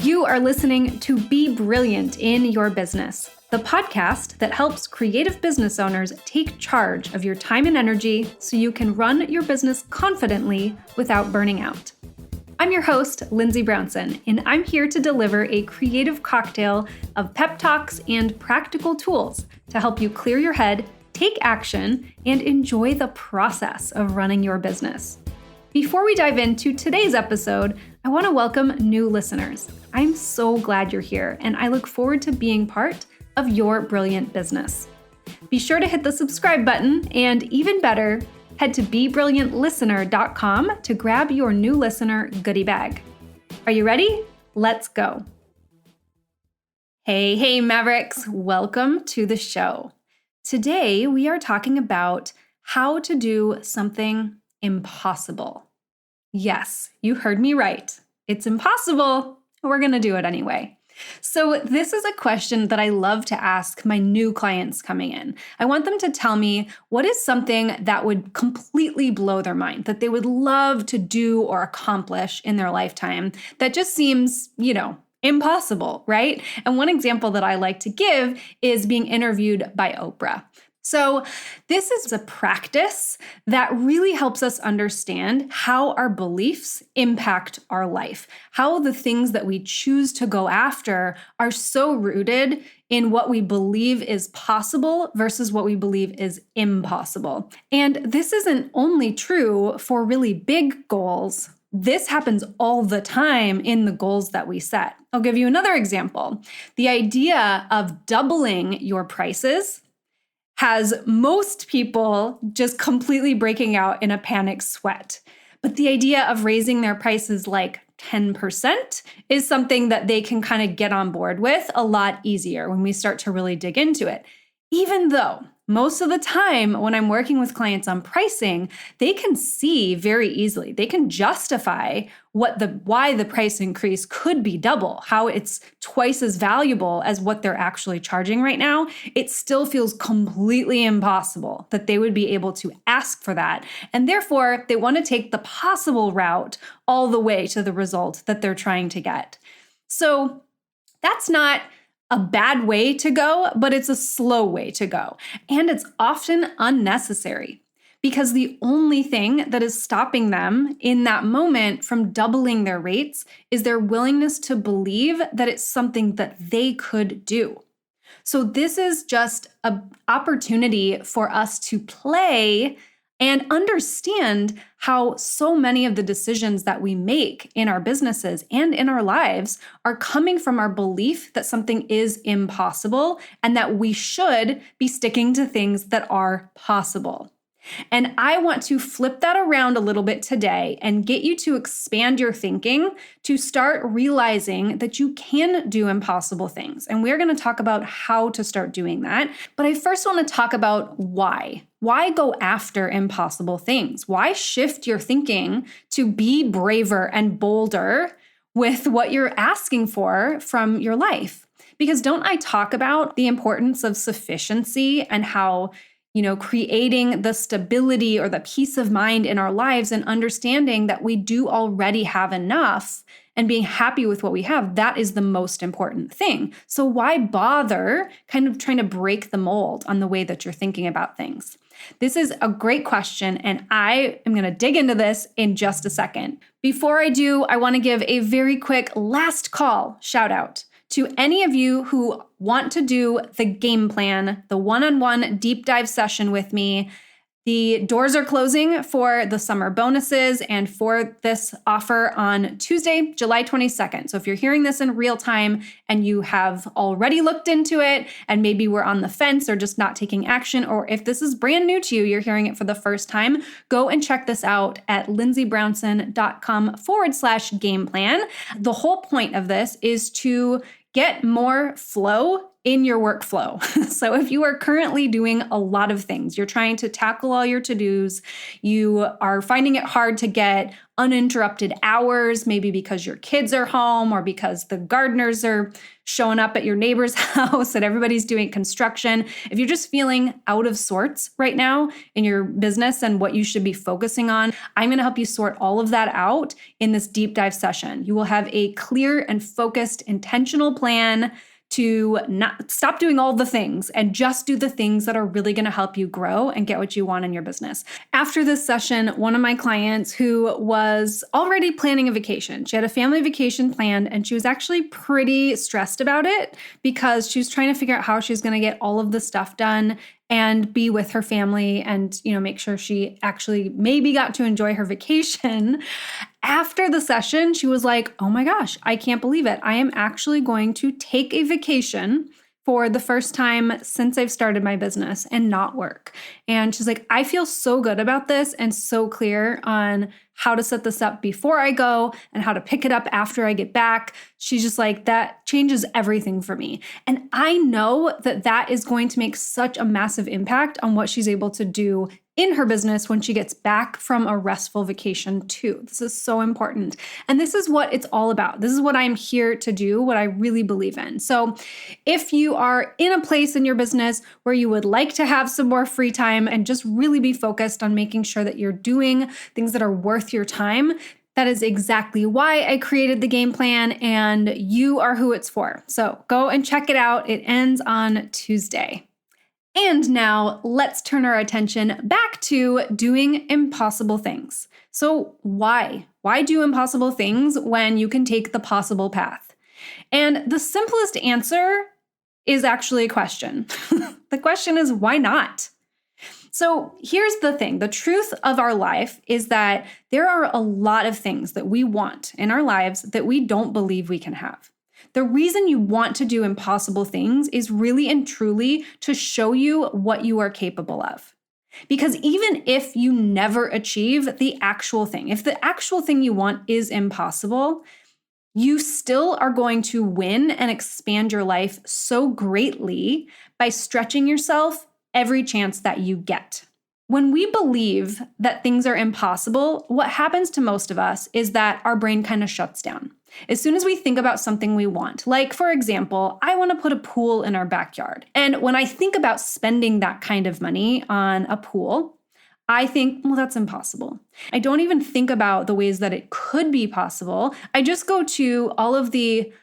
You are listening to Be Brilliant in Your Business, the podcast that helps creative business owners take charge of your time and energy so you can run your business confidently without burning out. I'm your host, Lindsay Brownson, and I'm here to deliver a creative cocktail of pep talks and practical tools to help you clear your head, take action, and enjoy the process of running your business. Before we dive into today's episode, I want to welcome new listeners. I'm so glad you're here, and I look forward to being part of your brilliant business. Be sure to hit the subscribe button, and even better, head to BeBrilliantListener.com to grab your new listener goodie bag. Are you ready? Let's go. Hey, Mavericks, welcome to the show. Today, we are talking about how to do something impossible. Yes, you heard me right. It's impossible. We're going to do it anyway. So this is a question that I love to ask my new clients coming in. I want them to tell me what is something that would completely blow their mind, that they would love to do or accomplish in their lifetime that just seems, impossible, right? And one example that I like to give is being interviewed by Oprah. So this is a practice that really helps us understand how our beliefs impact our life, how the things that we choose to go after are so rooted in what we believe is possible versus what we believe is impossible. And this isn't only true for really big goals. This happens all the time in the goals that we set. I'll give you another example. The idea of doubling your prices has most people just completely breaking out in a panic sweat. But the idea of raising their prices like 10% is something that they can kind of get on board with a lot easier when we start to really dig into it. Even though most of the time when I'm working with clients on pricing, they can see very easily, they can justify why the price increase could be double, how it's twice as valuable as what they're actually charging right now. It still feels completely impossible that they would be able to ask for that. And therefore, they want to take the possible route all the way to the result that they're trying to get. So that's not a bad way to go, but it's a slow way to go. And it's often unnecessary because the only thing that is stopping them in that moment from doubling their rates is their willingness to believe that it's something that they could do. So this is just an opportunity for us to play and understand how so many of the decisions that we make in our businesses and in our lives are coming from our belief that something is impossible and that we should be sticking to things that are possible. And I want to flip that around a little bit today and get you to expand your thinking to start realizing that you can do impossible things. And we're going to talk about how to start doing that. But I first want to talk about why. Why go after impossible things? Why shift your thinking to be braver and bolder with what you're asking for from your life? Because don't I talk about the importance of sufficiency and how creating the stability or the peace of mind in our lives and understanding that we do already have enough and being happy with what we have, that is the most important thing. So why bother kind of trying to break the mold on the way that you're thinking about things? This is a great question, and I am going to dig into this in just a second. Before I do, I want to give a very quick last call shout out to any of you who want to do the game plan, the one-on-one deep dive session with me. The doors are closing for the summer bonuses and for this offer on Tuesday, July 22nd. So if you're hearing this in real time and you have already looked into it and maybe we're on the fence or just not taking action, or if this is brand new to you, you're hearing it for the first time, go and check this out at lindsaybrownson.com/game plan. The whole point of this is to get more flow in your workflow. So if you are currently doing a lot of things, you're trying to tackle all your to-dos, you are finding it hard to get uninterrupted hours, maybe because your kids are home or because the gardeners are showing up at your neighbor's house and everybody's doing construction. If you're just feeling out of sorts right now in your business and what you should be focusing on, I'm going to help you sort all of that out in this deep dive session. You will have a clear and focused, intentional plan to not stop doing all the things and just do the things that are really going to help you grow and get what you want in your business. After this session, one of my clients who was already planning a vacation, she had a family vacation planned and she was actually pretty stressed about it because she was trying to figure out how she was going to get all of the stuff done and be with her family and, make sure she actually maybe got to enjoy her vacation. After the session, she was like, oh my gosh, I can't believe it. I am actually going to take a vacation for the first time since I've started my business and not work. And she's like, I feel so good about this and so clear on how to set this up before I go and how to pick it up after I get back. She's just like, that changes everything for me. And I know that that is going to make such a massive impact on what she's able to do in her business when she gets back from a restful vacation too. This is so important. And this is what it's all about. This is what I'm here to do, what I really believe in. So if you are in a place in your business where you would like to have some more free time and just really be focused on making sure that you're doing things that are worth your time, that is exactly why I created the game plan, and you are who it's for. So go and check it out. It ends on Tuesday. And now let's turn our attention back to doing impossible things. So why? Why do impossible things when you can take the possible path? And the simplest answer is actually a question. The question is, why not? So here's the thing. The truth of our life is that there are a lot of things that we want in our lives that we don't believe we can have. The reason you want to do impossible things is really and truly to show you what you are capable of. Because even if you never achieve the actual thing, if the actual thing you want is impossible, you still are going to win and expand your life so greatly by stretching yourself every chance that you get. When we believe that things are impossible, what happens to most of us is that our brain kind of shuts down. As soon as we think about something we want, like for example, I want to put a pool in our backyard. And when I think about spending that kind of money on a pool, I think, well, that's impossible. I don't even think about the ways that it could be possible. I just go to all of the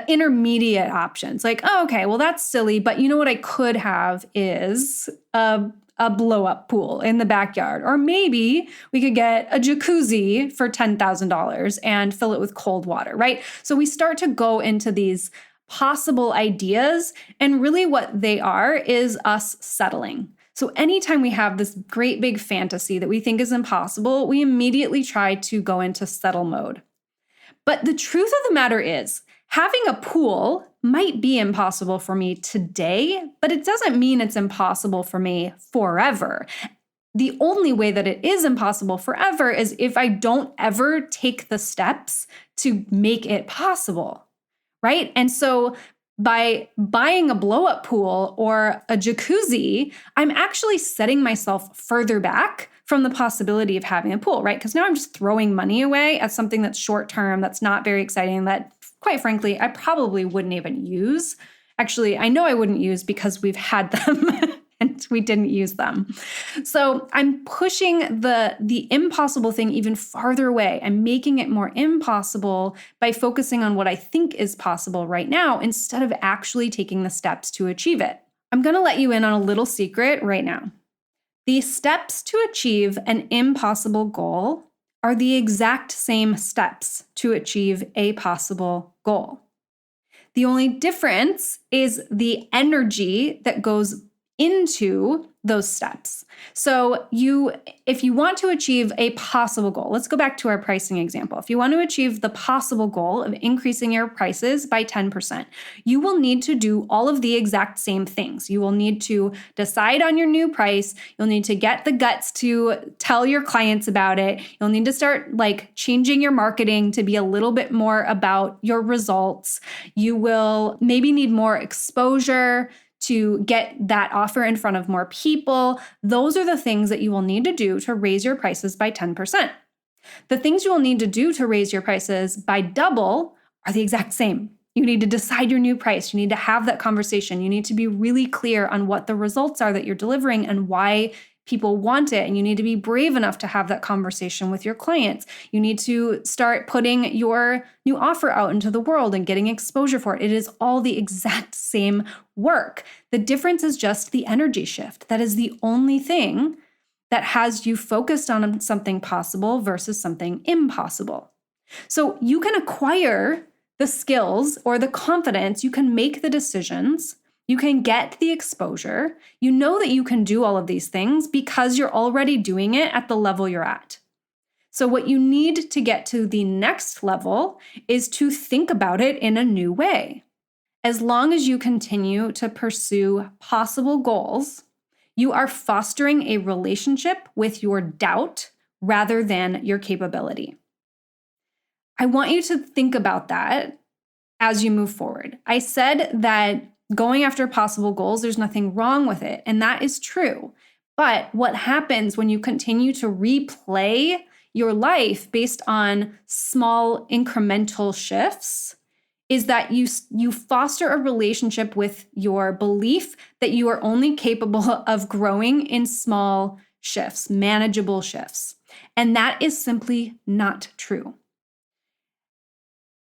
intermediate options. Like, oh, okay, well, that's silly. But you know what I could have is a blow up pool in the backyard. Or maybe we could get a jacuzzi for $10,000 and fill it with cold water, right? So we start to go into these possible ideas. And really what they are is us settling. So anytime we have this great big fantasy that we think is impossible, we immediately try to go into settle mode. But the truth of the matter is, having a pool might be impossible for me today, but it doesn't mean it's impossible for me forever. The only way that it is impossible forever is if I don't ever take the steps to make it possible, right? And so by buying a blow-up pool or a jacuzzi, I'm actually setting myself further back from the possibility of having a pool, right? Because now I'm just throwing money away at something that's short-term, that's not very exciting, that quite frankly, I probably wouldn't even use. Actually, I know I wouldn't use because we've had them and we didn't use them. So I'm pushing the impossible thing even farther away. I'm making it more impossible by focusing on what I think is possible right now instead of actually taking the steps to achieve it. I'm going to let you in on a little secret right now. The steps to achieve an impossible goal are the exact same steps to achieve a possible goal. The only difference is the energy that goes into those steps. So if you want to achieve a possible goal, let's go back to our pricing example. If you want to achieve the possible goal of increasing your prices by 10%, you will need to do all of the exact same things. You will need to decide on your new price. You'll need to get the guts to tell your clients about it. You'll need to start changing your marketing to be a little bit more about your results. You will maybe need more exposure to get that offer in front of more people. Those are the things that you will need to do to raise your prices by 10%. The things you will need to do to raise your prices by double are the exact same. You need to decide your new price. You need to have that conversation. You need to be really clear on what the results are that you're delivering and why people want it. And you need to be brave enough to have that conversation with your clients. You need to start putting your new offer out into the world and getting exposure for it. It is all the exact same work. The difference is just the energy shift. That is the only thing that has you focused on something possible versus something impossible. So you can acquire the skills or the confidence, you can make the decisions, you can get the exposure. You know that you can do all of these things because you're already doing it at the level you're at. So what you need to get to the next level is to think about it in a new way. As long as you continue to pursue possible goals, you are fostering a relationship with your doubt rather than your capability. I want you to think about that as you move forward. I said that going after possible goals, there's nothing wrong with it, and that is true. But what happens when you continue to replay your life based on small incremental shifts is that you foster a relationship with your belief that you are only capable of growing in small shifts, manageable shifts. And that is simply not true.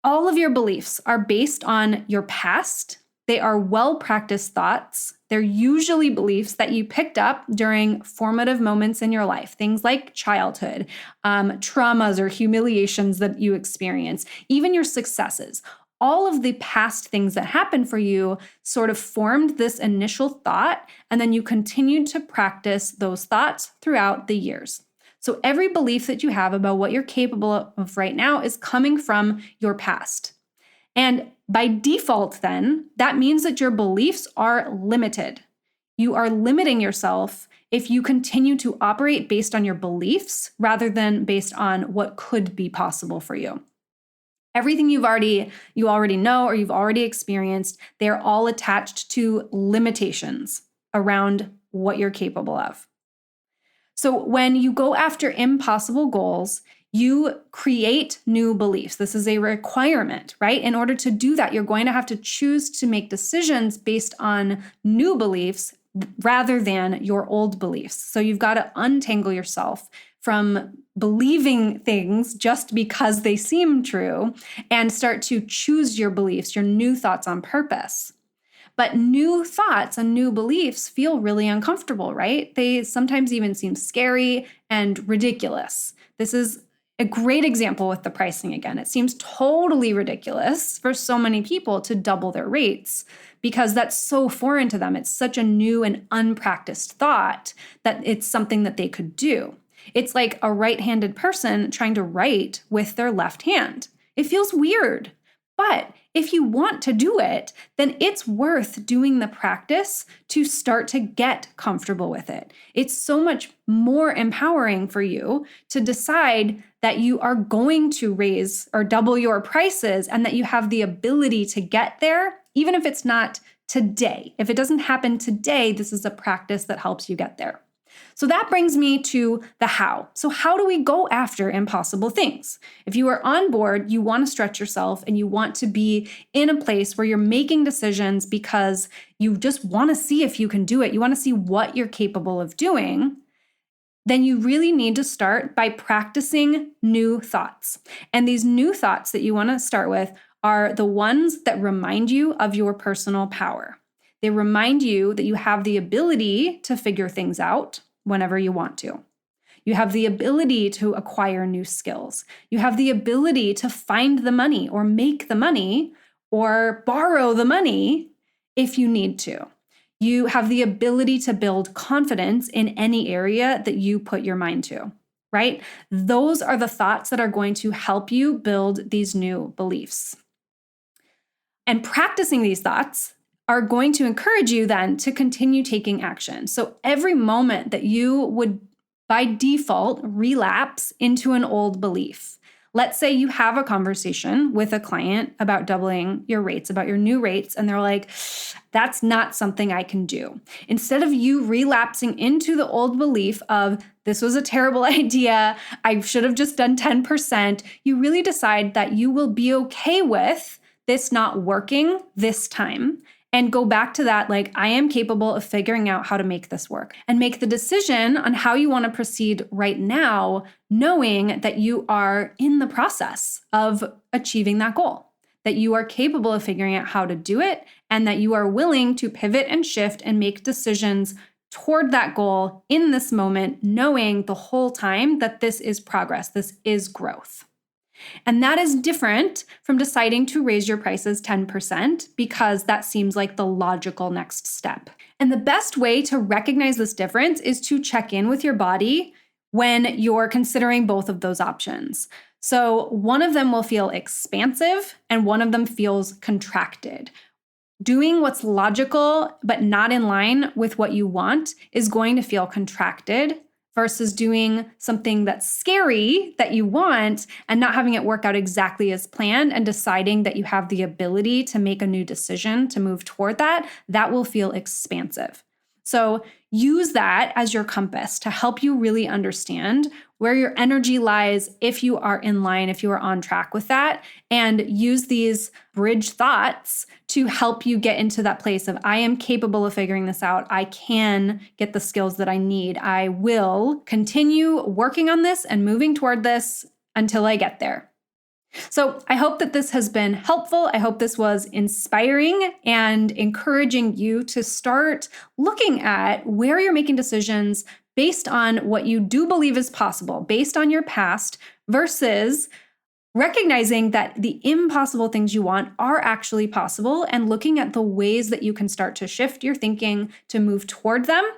All of your beliefs are based on your past. They are well-practiced thoughts. They're usually beliefs that you picked up during formative moments in your life, things like childhood, traumas or humiliations that you experience, even your successes. All of the past things that happened for you sort of formed this initial thought, and then you continued to practice those thoughts throughout the years. So every belief that you have about what you're capable of right now is coming from your past. And by default, then, that means that your beliefs are limited. You are limiting yourself if you continue to operate based on your beliefs rather than based on what could be possible for you. Everything you already know or you've already experienced, they're all attached to limitations around what you're capable of. So when you go after impossible goals, you create new beliefs. This is a requirement, right? In order to do that, you're going to have to choose to make decisions based on new beliefs rather than your old beliefs. So you've got to untangle yourself from believing things just because they seem true and start to choose your beliefs, your new thoughts on purpose. But new thoughts and new beliefs feel really uncomfortable, right? They sometimes even seem scary and ridiculous. This is a great example with the pricing again. It seems totally ridiculous for so many people to double their rates because that's so foreign to them. It's such a new and unpracticed thought that it's something that they could do. It's like a right-handed person trying to write with their left hand. It feels weird, but if you want to do it, then it's worth doing the practice to start to get comfortable with it. It's so much more empowering for you to decide that you are going to raise or double your prices and that you have the ability to get there, even if it's not today. If it doesn't happen today, this is a practice that helps you get there. So that brings me to the how. So how do we go after impossible things? If you are on board, you want to stretch yourself and you want to be in a place where you're making decisions because you just want to see if you can do it. You want to see what you're capable of doing. Then you really need to start by practicing new thoughts. And these new thoughts that you want to start with are the ones that remind you of your personal power. They remind you that you have the ability to figure things out whenever you want to. You have the ability to acquire new skills. You have the ability to find the money or make the money or borrow the money if you need to. You have the ability to build confidence in any area that you put your mind to, right? Those are the thoughts that are going to help you build these new beliefs. And practicing these thoughts are going to encourage you then to continue taking action. So every moment that you would by default relapse into an old belief. Let's say you have a conversation with a client about doubling your rates, about your new rates, and they're like, that's not something I can do. Instead of you relapsing into the old belief of, this was a terrible idea, I should have just done 10%, you really decide that you will be okay with this not working this time. And go back to that, like, I am capable of figuring out how to make this work, and make the decision on how you want to proceed right now, knowing that you are in the process of achieving that goal, that you are capable of figuring out how to do it, and that you are willing to pivot and shift and make decisions toward that goal in this moment, knowing the whole time that this is progress, this is growth. And that is different from deciding to raise your prices 10% because that seems like the logical next step. And the best way to recognize this difference is to check in with your body when you're considering both of those options. So one of them will feel expansive and one of them feels contracted. Doing what's logical but not in line with what you want is going to feel contracted, versus doing something that's scary that you want and not having it work out exactly as planned and deciding that you have the ability to make a new decision to move toward that, that will feel expansive. So use that as your compass to help you really understand where your energy lies, if you are in line, if you are on track with that, and use these bridge thoughts to help you get into that place of, I am capable of figuring this out. I can get the skills that I need. I will continue working on this and moving toward this until I get there. So I hope that this has been helpful. I hope this was inspiring and encouraging you to start looking at where you're making decisions based on what you do believe is possible, based on your past, versus recognizing that the impossible things you want are actually possible, and looking at the ways that you can start to shift your thinking to move toward them.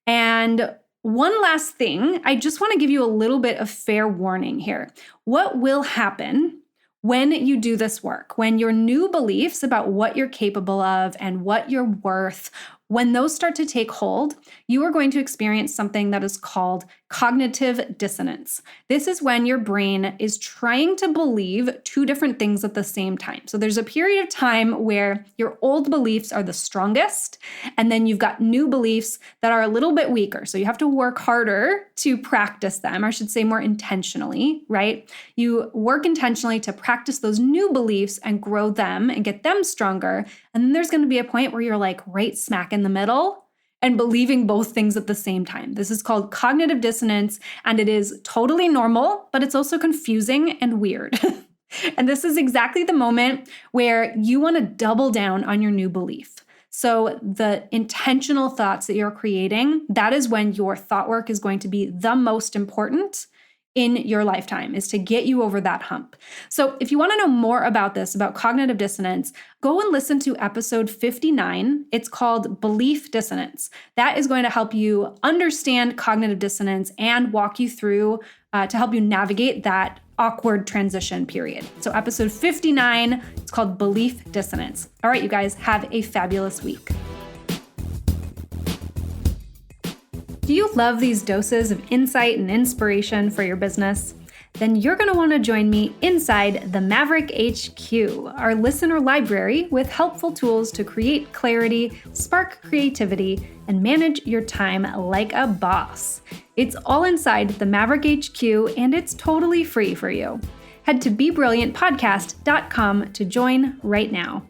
And one last thing, I just want to give you a little bit of fair warning here. What will happen when you do this work, when your new beliefs about what you're capable of and what you're worth, when those start to take hold, you are going to experience something that is called cognitive dissonance. This is when your brain is trying to believe two different things at the same time. So there's a period of time where your old beliefs are the strongest, and then you've got new beliefs that are a little bit weaker. So you have to work harder to practice them, or I should say more intentionally, right? You work intentionally to practice those new beliefs and grow them and get them stronger. And then there's going to be a point where you're like right smack in the middle and believing both things at the same time. This is called cognitive dissonance, and it is totally normal, but it's also confusing and weird. And this is exactly the moment where you want to double down on your new belief. So the intentional thoughts that you're creating, that is when your thought work is going to be the most important in your lifetime, is to get you over that hump. So if you want to know more about this, about cognitive dissonance, go and listen to episode 59. It's called Belief Dissonance. That is going to help you understand cognitive dissonance and walk you through to help you navigate that awkward transition period. So episode 59, it's called Belief Dissonance. All right, you guys, have a fabulous week. Do you love these doses of insight and inspiration for your business? Then you're going to want to join me inside the Maverick HQ, our listener library with helpful tools to create clarity, spark creativity, and manage your time like a boss. It's all inside the Maverick HQ, and it's totally free for you. Head to BeBrilliantPodcast.com to join right now.